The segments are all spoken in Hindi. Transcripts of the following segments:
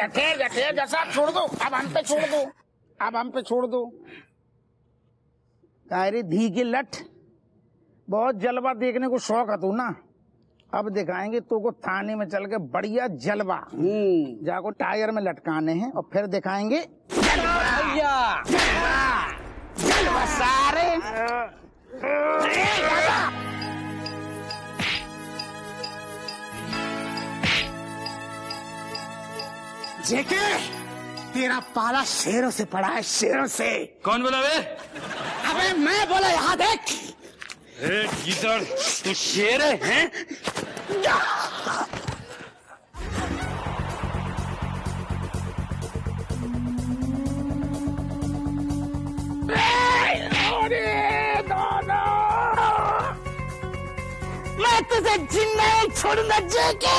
ठहर जा साहब, छोड़ दो अब, हम पे छोड़ दो, अब हम पे छोड़ दो। अरे धी की लठ, बहुत जलवा देखने को शौक है तू ना, अब दिखाएंगे तो को थाने में चल के बढ़िया जलवा। जाको टायर में लटकाने हैं और फिर दिखाएंगे जलवा, जलवा सारे। जेके, तेरा पाला शेरों से पड़ा है, शेरों से। कौन बोला वे? अबे मैं बोला, यहाँ देख। गीदड़, तू शेर है? मैं तुझे जिंदा नहीं छोड़ूंगा जेके।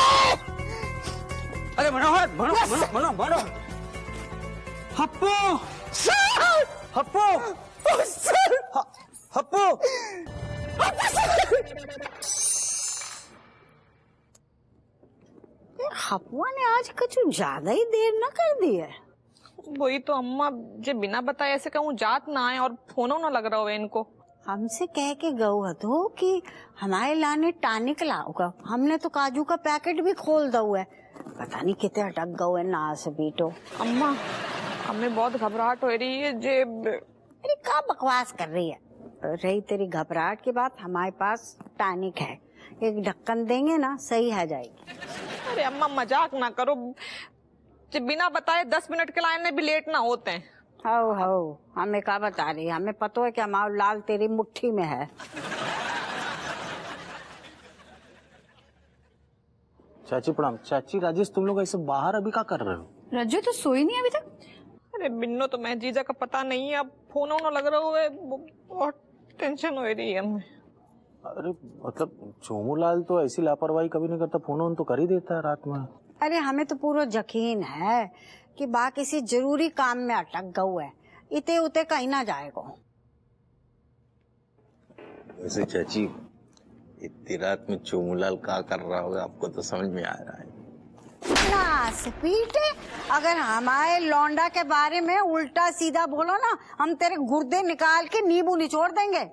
अरे मनोहर, मनो हप्पू, हप्पू, हप्पू। हपुआ ने आज कुछ ज्यादा ही देर न कर दी है। वही तो अम्मा, जे बिना बताए ऐसे कहूँ जात ना आए और फोनो ना लग रहा हो इनको। हमसे कह के गऊ हतो कि हमारे लाने टानिक लाऊगा, हमने तो काजू का पैकेट भी खोल दऊ है, पता नहीं कितने अटक गऊ है ना से बीटो। अम्मा, हमें बहुत घबराहट हो रही है जे। अरे क्या बकवास कर रही है, रही तेरी घबराहट की बात, हमारे पास टानिक है, एक ढक्कन देंगे ना सही है जाएगी। अरे अम्मा मजाक ना करो, जे बिना बताए 10 मिनट के लाइन में भी लेट ना होते हैं। हो हमें क्या बता रही है, हमें पता है कि हमारा लाल तेरी मुट्ठी में है। चाची प्रणाम। चाची राजेश, तुम लोग ऐसे बाहर अभी क्या कर रहे हो? रज्जू तो सोई नहीं अभी तक। अरे बिन्नो तो मैं जीजा का पता नहीं है, अब फोन ना लग रहा है, बहुत टेंशन हो रही है हमें। अरे मतलब चोमूलाल तो ऐसी लापरवाही कभी नहीं करता, फोन तो कर ही देता है रात में। अरे हमें तो पूरा यकीन है कि बा किसी जरूरी काम में अटक गऊ है, इते उते कहीं ना जाएगा। वैसे चाची, इतनी रात में चोमूलाल क्या कर रहा होगा आपको तो समझ में आ रहा है। पीटे, अगर हमारे लौंडा के बारे में उल्टा सीधा बोलो ना, हम तेरे गुर्दे निकाल के नींबू निचोड़ देंगे।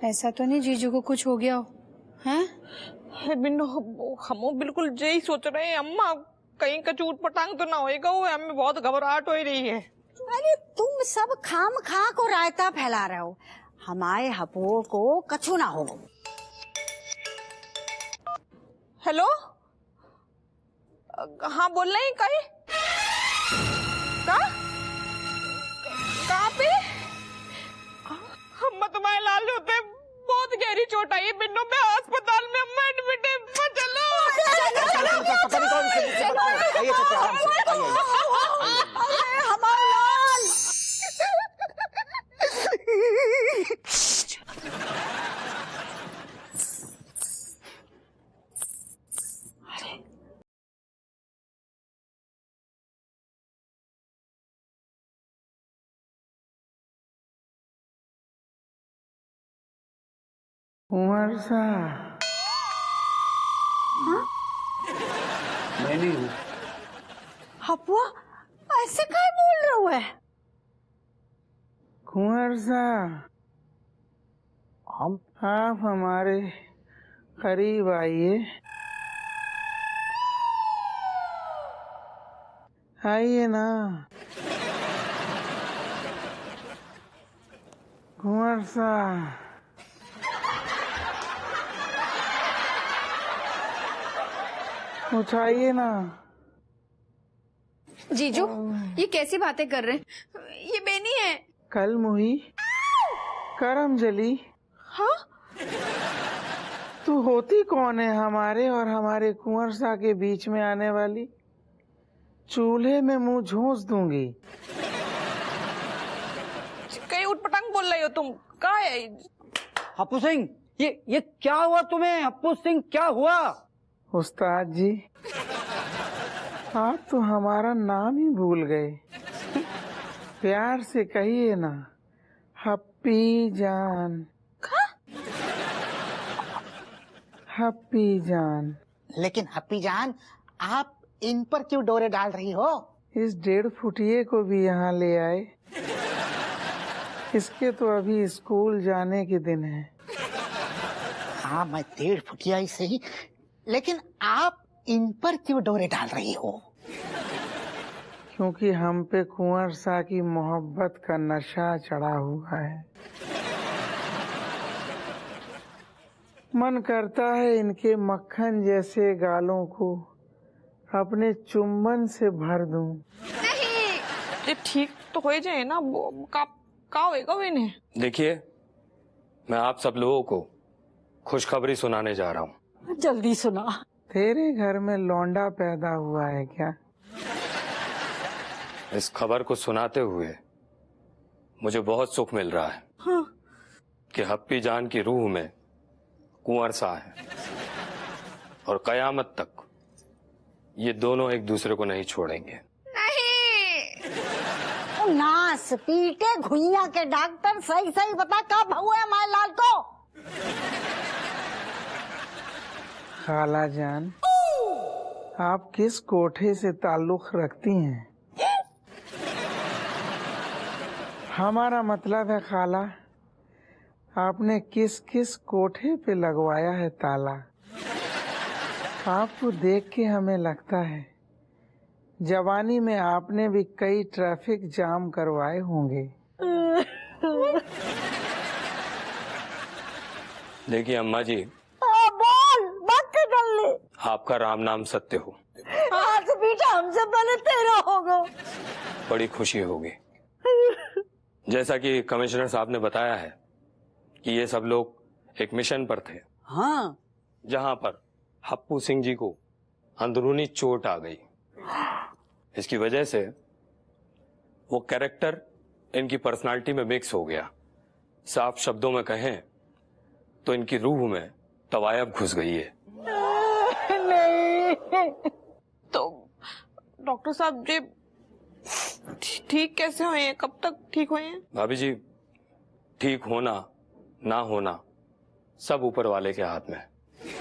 ऐसा तो नहीं जीजू को कुछ हो गया हो? हैं? बिन्नो, हम बिल्कुल यही सोच रहे हैं अम्मा, कहीं का चूट पटांग तो ना होएगा, हमें बहुत घबराहट हो रही है। अरे तुम सब खाम खा को रायता फैला रहे हो, हमारे हपुओं को कछु ना हो। हेलो, हाँ बोल रहे हैं, कहीं कहाँ पे? अम्मा तुम्हारे लाल होते बहुत गहरी चोट आई है बिन्नो, में अस्पताल में अम्मा एडमिट है। चलो हमारा लाल। कुंवर सा, मैं नहीं हूँ। हपुआ ऐसे क्या बोल रहे हो है? कुंवर सा, हम आप हमारे करीब आइए, आइए ना कुंवर सा। उठाइए ना। जीजू ये कैसी बातें कर रहे हैं, ये बेनी है। कल मुही करम जली। हाँ? तू होती कौन है हमारे और हमारे कुंवर सा के बीच में आने वाली? चूल्हे में मुंह झोंस दूंगी। कहीं उठपटांग बोल रहे हो तुम, क्या है? हप्पू सिंह, ये क्या हुआ तुम्हें? हप्पू सिंह क्या हुआ? उस्ताद जी, आप तो हमारा नाम ही भूल गए। प्यार से कहिए ना, हप्पी जान। हप्पी जान। लेकिन हप्पी जान, आप इन पर क्यों डोरे डाल रही हो? इस 1.5 फुटिये को भी यहाँ ले आए। इसके तो अभी स्कूल जाने के दिन है। हाँ, मैं 1.5 फुटिया ही सही, लेकिन आप इन पर क्यों डोरे डाल रही हो? क्योंकि हम पे कुंवर सा की मोहब्बत का नशा चढ़ा हुआ है। मन करता है इनके मक्खन जैसे गालों को अपने चुम्बन से भर दूं। ये ठीक तो हो जाए ना, का होएगा वो इन्हें? देखिए, मैं आप सब लोगों को खुशखबरी सुनाने जा रहा हूँ। जल्दी सुना। तेरे घर में लौंडा पैदा हुआ है क्या? इस खबर को सुनाते हुए मुझे बहुत सुख मिल रहा है। हाँ। कि हप्पी जान की रूह में कुंवर सा है और कयामत तक ये दोनों एक दूसरे को नहीं छोड़ेंगे। नहीं। नास पीटे घुइया के डॉक्टर, सही सही बता कब हुआ है हमारे लाल को? खाला जान, आप किस कोठे से ताल्लुक रखती हैं? हमारा मतलब है खाला, आपने किस किस कोठे पे लगवाया है ताला? आपको देख के हमें लगता है जवानी में आपने भी कई ट्रैफिक जाम करवाए होंगे। देखिए अम्मा जी, बोल बात कर ले। आपका राम नाम सत्य हो। आज बेटा हमसे पहले तेरा होगा। बड़ी खुशी होगी। जैसा कि कमिश्नर साहब ने बताया है कि ये सब लोग एक मिशन पर थे। हाँ। जहां पर हप्पू सिंह जी को अंदरूनी चोट आ गई। इसकी वजह से वो कैरेक्टर इनकी पर्सनालिटी में मिक्स हो गया। साफ शब्दों में कहें तो इनकी रूह में तवायब घुस गई है। नहीं। तो डॉक्टर साहब जी ठीक कैसे हुए हैं? कब तक ठीक हुए हैं? भाभी जी, ठीक होना ना होना सब ऊपर वाले के हाथ में।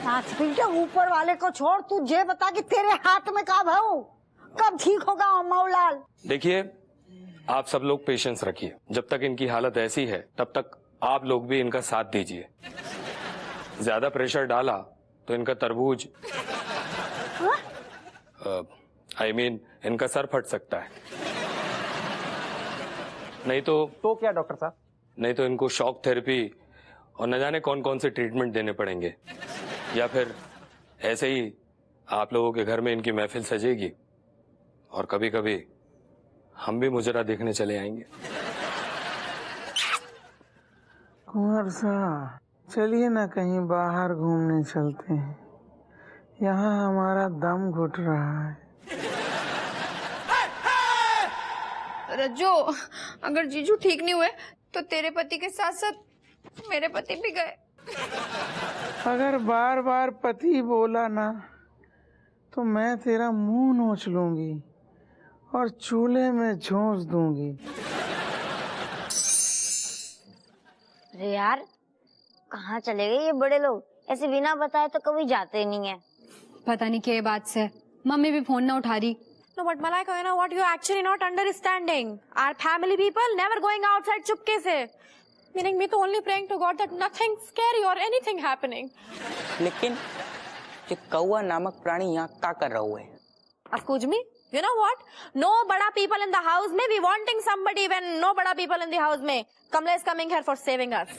नाच पीटे ऊपर वाले को छोड़, तू ये बता कि तेरे हाथ में कब है? कब ठीक होगा मौलाल? देखिए, आप सब लोग पेशेंस रखिए। जब तक इनकी हालत ऐसी है तब तक आप लोग भी इनका साथ दीजिए। ज्यादा प्रेशर डाला तो इनका तरबूज I mean, इनका सर फट सकता है। नहीं तो क्या डॉक्टर साहब? नहीं तो इनको शॉक थेरेपी और न जाने कौन कौन से ट्रीटमेंट देने पड़ेंगे, या फिर ऐसे ही आप लोगों के घर में इनकी महफिल सजेगी और कभी कभी हम भी मुजरा देखने चले आएंगे। कुंवर साहब, चलिए ना कहीं बाहर घूमने चलते हैं। यहाँ हमारा दम घुट रहा है। रज्जो, अगर जीजू ठीक नहीं हुए तो तेरे पति के साथ साथ मेरे पति भी गए। अगर बार बार पति बोला ना तो मैं तेरा मुंह नोच लूंगी और चूल्हे में झोंस दूंगी। अरे यार, कहाँ चले गए ये बड़े लोग? ऐसे बिना बताए तो कभी जाते नहीं है। पता नहीं क्या बात से मम्मी भी फोन ना उठा रही। No, but Malaika, you know what you're actually not understanding? Our family people never going outside चुपके से. Meaning me तो only praying to God that nothing scary or anything happening. लेकिन ये कौवा नामक प्राणी यहाँ क्या कर रहा है? Excuse me? You know what? No बड़ा people in the house may be wanting somebody when no बड़ा people in the house may. Kamla is coming here for saving us.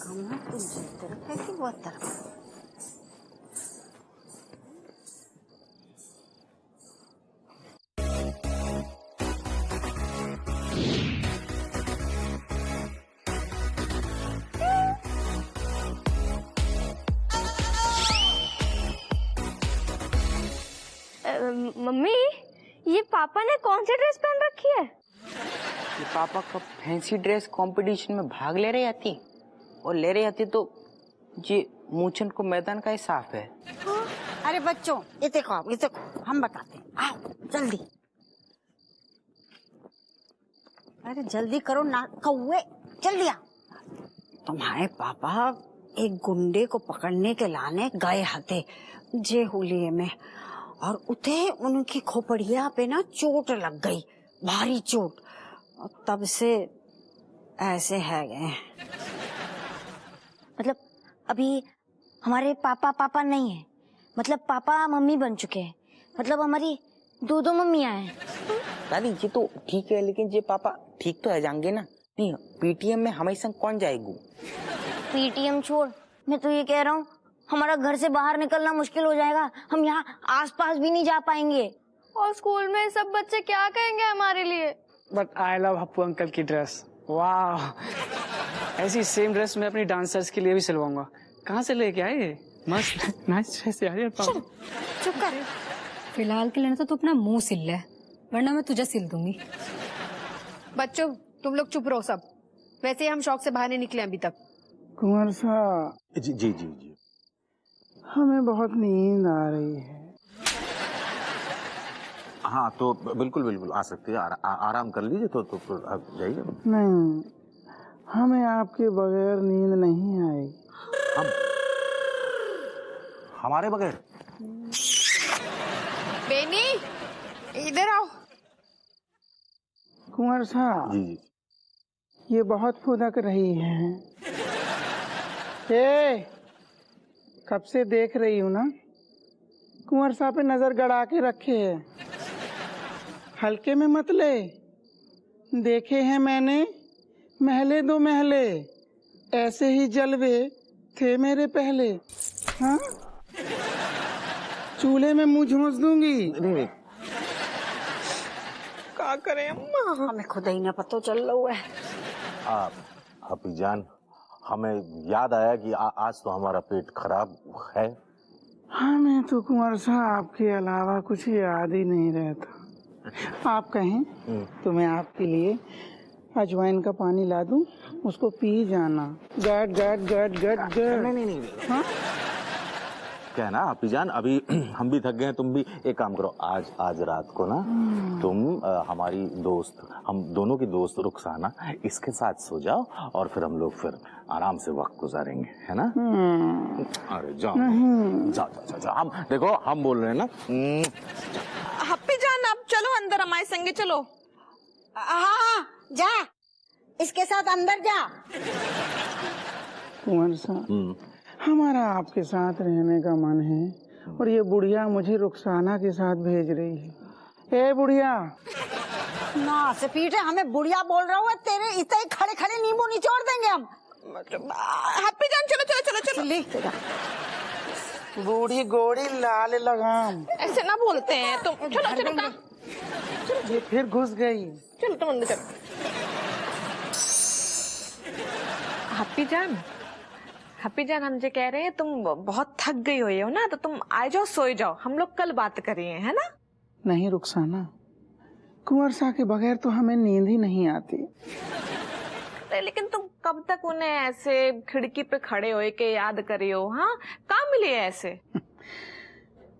कमला तुम जिस तरफ है कि वो तरफ? मम्मी, ये पापा ने कौन सी ड्रेस पहन रखी है? ये पापा का फैंसी ड्रेस कंपटीशन में भाग ले रही आती, और ले रही आती तो ये मूछन को मैदान का ही साफ है। अरे बच्चों, ये देखो हम बताते हैं। आओ जल्दी। अरे जल्दी करो ना कौवे, जल्दी आ। तुम्हारे पापा एक गुंडे को पकड़ने के लाने गए हते जे होलिये में, और उते उनकी खोपड़िया पे ना चोट लग गई, भारी चोट, और तब से ऐसे है गए। मतलब अभी हमारे पापा नहीं है, मतलब पापा मम्मी बन चुके हैं, मतलब हमारी दो मम्मियां हैं। दादी ये तो ठीक है, लेकिन ये पापा ठीक तो है जाएंगे ना? नहीं, पीटीएम में हमारे संग कौन जाएगी? पीटीएम छोड़, मैं तो ये कह रहा हूँ हमारा घर से बाहर निकलना मुश्किल हो जाएगा, हम यहाँ आसपास भी नहीं जा पाएंगे। और स्कूल में सब बच्चे क्या कहेंगे हमारे लिए? But I love Happu uncle की ड्रेस, वाह! ऐसी सेम ड्रेस मैं अपनी डांसर्स के लिए भी सिलवाऊंगा। कहाँ से लेके आए ये? मस्त नाइस ड्रेस यार। चुप कर। फिलहाल के लिए तो तू अपना मुंह सिल ले, वरना मैं तुझे सिल दूंगी। बच्चों तुम लोग चुप रहो सब, वैसे ही हम शौक से बाहर नहीं निकले अभी तक। कुंवर साहब। जी जी जी जी, हमें बहुत नींद आ रही है। हाँ तो बिल्कुल बिल्कुल आ सकते हैं, आराम कर लीजिए। तो आप जाइए। नहीं, हमें आपके बगैर नींद नहीं आएगी। हमारे बगैर? बेनी इधर आओ। कुंवर साहब। जी जी। ये बहुत फुदक रही है। ए, कब से देख रही हूँ ना, कुंवर साहब पे नजर गड़ा के रखे है, हल्के में मत ले। देखे हैं मैंने महले दो महले, ऐसे ही जलवे थे मेरे पहले। हाँ, चूल्हे में मुंह झोंस दूंगी। नहीं क्या करें अम्मा, हमें खुद ही ना पता चल रहा है। हपी जान, हमें याद आया कि आज तो हमारा पेट खराब है। हमें तो कुंवर साहब के अलावा कुछ याद ही नहीं रहता। आप कहें तो मैं आपके लिए अजवाइन का पानी ला दूं, उसको पी जाना। गट गट गट गट गट। नहीं। हाँ? क्या ना हपी जान, अभी हम भी थक गए हैं, तुम भी एक काम करो, आज रात को ना तुम हमारी दोस्त, हम दोनों की दोस्त रुखसाना, इसके साथ सो जाओ और फिर हम लोग फिर आराम से वक्त गुजारेंगे, है ना? अरे जाओ जाओ, हम देखो हम बोल रहे हैं ना। हप्पी जान अब चलो अंदर, हमारे संगे चलो। हाँ जा, इसके साथ अंदर जा। कुंवर साहब, हमारा आपके साथ रहने का मन है, और ये बुढ़िया मुझे रुखसाना के साथ भेज रही है। ए बुढ़िया, ना से पीटे, हमें बुढ़िया बोल रहा हूँ, तेरे इतने खड़े खड़े नींबू निचोड़ देंगे हम। हप्पी जान चलो चलो चलो चलो। बूढ़ी गोड़ी लाल लगाम, ऐसे ना बोलते हैं तुम। चलो चलो, ये फिर घुस गई। चलो तुम अंदर चलो। हप्पी जान हम जो कह रहे हैं, तुम बहुत थक गई हुई हो ना, तो तुम आ जाओ, सोए जाओ, हम लोग कल बात करेंगे, है ना? नहीं रुखसाना, कुंवर साहब के बगैर तो हमें नींद ही नहीं आती। लेकिन तुम कब तक उन्हें ऐसे खिड़की पे खड़े होए के याद करी हो? हाँ, कहाँ मिले ऐसे?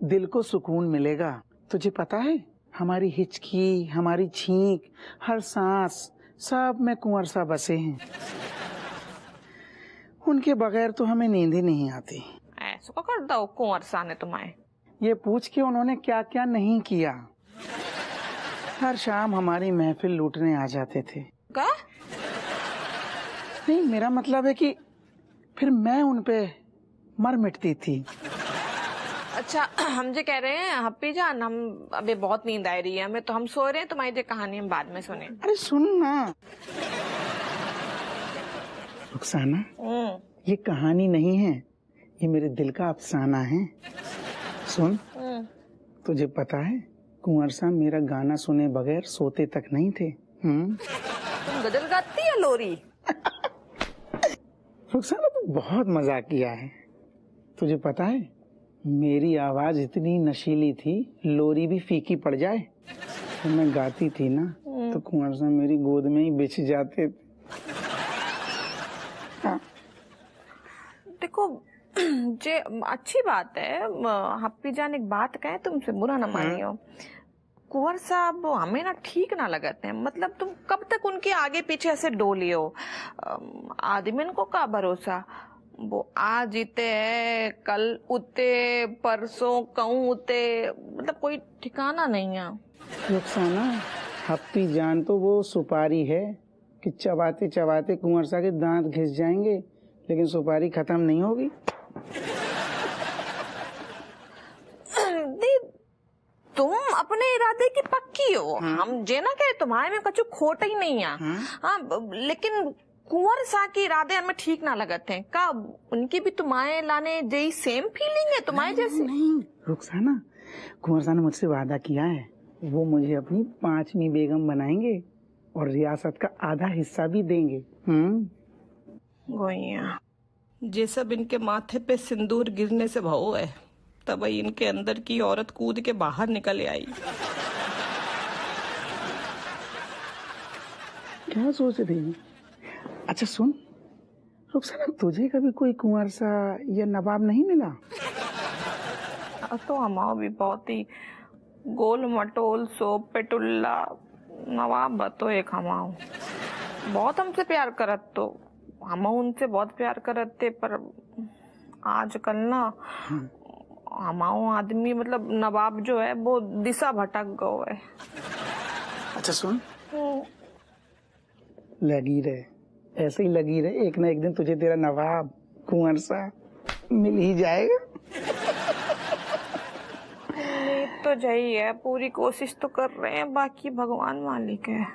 दिल को सुकून मिलेगा। तुझे पता है, हमारी हिचकी, हमारी छींक, हर सांस, सब में कुंवर साहब बसे हैं। उनके बगैर तो हमें नींद ही नहीं आती। ऐसा क्या कर दो कुंवर साहब ने तुम्हारे? ये पूछ के उन्होंने क्या क्या नहीं किया। हर शाम हमारी महफिल लूटने आ जाते थे। क्या? नहीं, मेरा मतलब है कि फिर मैं उन पे मर मिटती थी। अच्छा, हम जो कह रहे हैं हप्पी जान, हम अभी बहुत नींद आ रही है हमें, तो हम सो रहे हैं, तुम्हारी जो कहानी हम बाद में सुने। अरे सुन ना रुखसाना, ये कहानी नहीं है, ये मेरे दिल का अफसाना है। सुन, तुझे पता है कुंवर साहब मेरा गाना सुने बगैर सोते तक नहीं थे। तुम गजल गाती है लोरी? रुखसाना तू बहुत मजाक किया है। तुझे पता है मेरी आवाज इतनी नशीली थी, लोरी भी फीकी पड़ जाए तो मैं गाती थी ना, तो कुंवर साहब मेरी गोद में ही बिछ जाते थे। देखो जे अच्छी बात है, हप्पी जान एक बात कहे, तुमसे बुरा न मानियो। कुंवर साहब हमें ना ठीक ना लगते हैं। मतलब तुम कब तक उनके आगे पीछे ऐसे डोली हो? आदमी को का भरोसा, वो आज इते है, कल उते, परसों कहूँ उते, मतलब कोई ठिकाना नहीं है। रुखसाना, हप्पी जान तो वो सुपारी है कि चबाते चबाते कुंवर साहब के दांत घिस जाएंगे, लेकिन सुपारी खत्म नहीं होगी। तुम अपने इरादे की पक्की हो। हम जे ना कहे तुम्हारे में कछु खोट ही नहीं है। हाँ, लेकिन कुंवर साहब के इरादे हमें ठीक ना लगते हैं। का उनकी भी तुम्हारे लाने जैसी सेम फीलिंग है तुम्हारे जैसी? नहीं रुखसाना, कुंवर साहब ने मुझसे वादा किया है, वो मुझे अपनी 5वीं बेगम बनाएंगे और रियासत का आधा हिस्सा भी देंगे। ये सब इनके माथे पे सिंदूर गिरने से भाव है, तब इनके अंदर की औरत कूद के बाहर निकल आई। क्या सोच रही है? अच्छा सुन रुखसाना, तुझे कभी कोई कुंवर सा या नवाब नहीं मिला? तो हमारा भी बहुत ही गोल मटोल सो पेटुल्ला नवाब बतो एक हमाओ बहुत हमसे प्यार करत, तो हम उनसे बहुत प्यार करत थे, पर आजकल ना हमाओ आदमी मतलब नवाब जो है वो दिशा भटक गयो है। अच्छा सुन, लगी रहे, ऐसे ही लगी रहे, एक ना एक दिन तुझे तेरा नवाब कुंवर सा मिल ही जाएगा। तो यही है, पूरी कोशिश तो कर रहे हैं, बाकी भगवान मालिक है।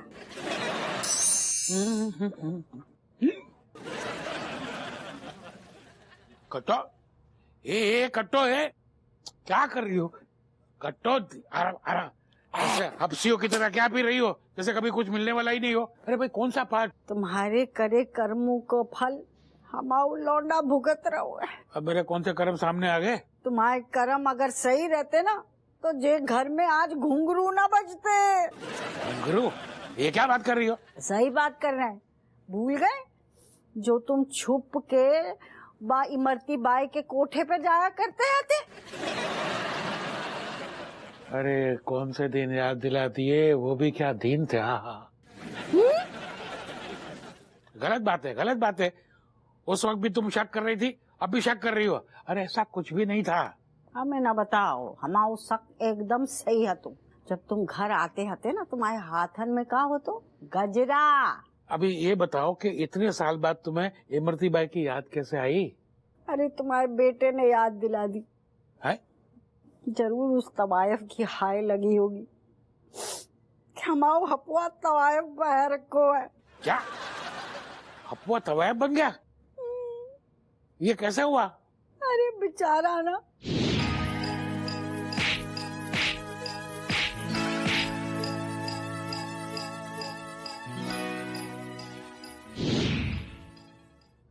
कट्टो, ए कट्टो है, क्या कर रही हो? कट्टो, आराम ऐसे हपसियों की तरह क्या पी रही हो, जैसे कभी कुछ मिलने वाला ही नहीं हो। अरे भाई कौन सा पाठ? तुम्हारे करे कर्मों को फल हमाऊ लौंडा भुगत रहो है। अब मेरे कौन से कर्म सामने आ गए? तुम्हारे कर्म अगर सही रहते ना, तो जे घर में आज घुंघरू ना बजते। घुंघरू? ये क्या बात कर रही हो? सही बात कर रहे हैं, भूल गए जो तुम छुप के इमरती बाई के कोठे पे जाया करते थे। अरे कौन से दिन याद दिलाती है, वो भी क्या दिन थे। हाँ गलत बात है, गलत बात है। उस वक्त भी तुम शक कर रही थी, अब भी शक कर रही हो। अरे ऐसा कुछ भी नहीं था। हमें ना बताओ, हमारा शक एकदम सही है। तुम जब तुम घर आते हते ना, तुम्हारे हाथन में का हो तो गजरा। अभी ये बताओ कि इतने साल बाद तुम्हें इमरती बाई की याद कैसे आई? अरे तुम्हारे बेटे ने याद दिला दी है? जरूर उस तवायफ की हाय लगी होगी। हमारा हपुआ तवायफ बाहर को है। क्या हपुआ तवायफ बन गया? ये कैसे हुआ? अरे बेचारा ना,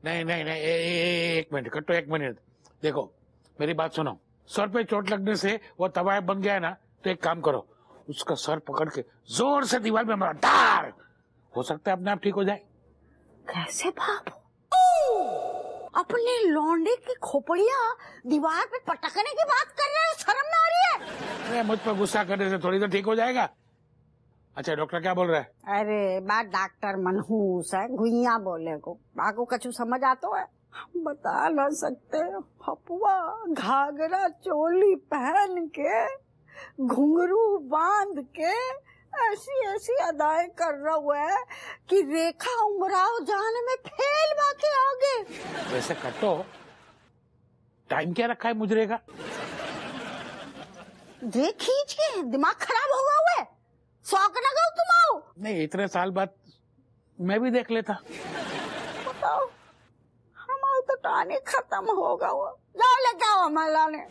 नहीं नहीं नहीं, एक मिनट कट्टो, एक मिनट। देखो मेरी बात सुनो, सर पे चोट लगने से वो तवायफ बन गया है ना, तो एक काम करो, उसका सर पकड़ के जोर से दीवार में मारो, डार, हो सकता है अपने आप ठीक हो जाए। कैसे बाबू? अपने लौंडे की खोपड़िया दीवार पे पटकने की बात कर रहे हो, शर्म ना आ रही है? अरे मुझ पर गुस्सा करने से थोड़ी तो ठीक हो जाएगा। अच्छा डॉक्टर क्या बोल रहा है? अरे बात डॉक्टर मनहूस है, गुइया बोले को बाको कछु समझ आतो है? हम बता ना सकते। हपुआ घाघरा चोली पहन के, घुंघरू बांध के ऐसी ऐसी अदाएं कर रहा है कि रेखा उमराव जाने में फेल बाके आगे। वैसे कट्टो, टाइम क्या रखा है मुजरे का? देख खींच के दिमाग खराब हुआ हुआ है, शौक न गो तुम आओ। नहीं, इतने साल बाद मैं भी देख लेता। बताओ, हमारा तो टाने खत्म होगा, वो जाओ लेके आओ हमारे लाने।